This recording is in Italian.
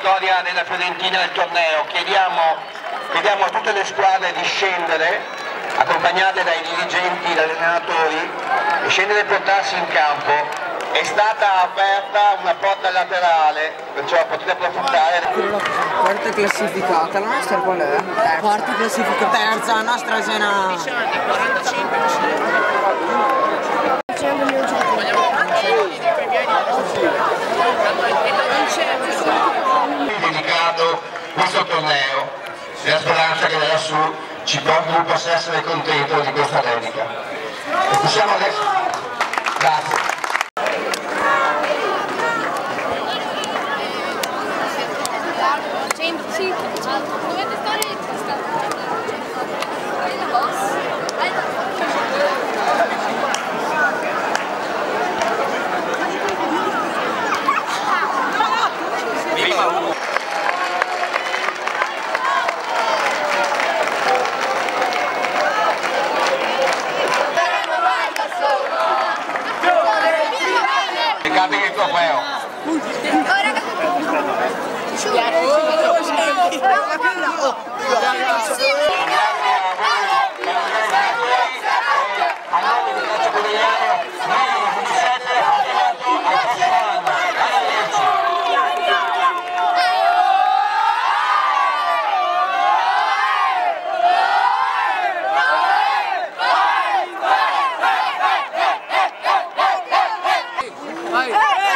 vittoria della Fiorentina nel torneo. Chiediamo a tutte le squadre di scendere, accompagnate dai dirigenti, dagli allenatori, e scendere e portarsi in campo. È stata aperta una porta laterale, perciò potete approfittare. Quarta classificata, la nostra qual è? Quarta classificata. Terza, la nostra è una... Dedicato questo torneo, nella speranza che da lassù tu possa essere contento di questa dedica. E possiamo adesso... Grazie. Sì, dovete stare Ricordate il trofeo. Vai!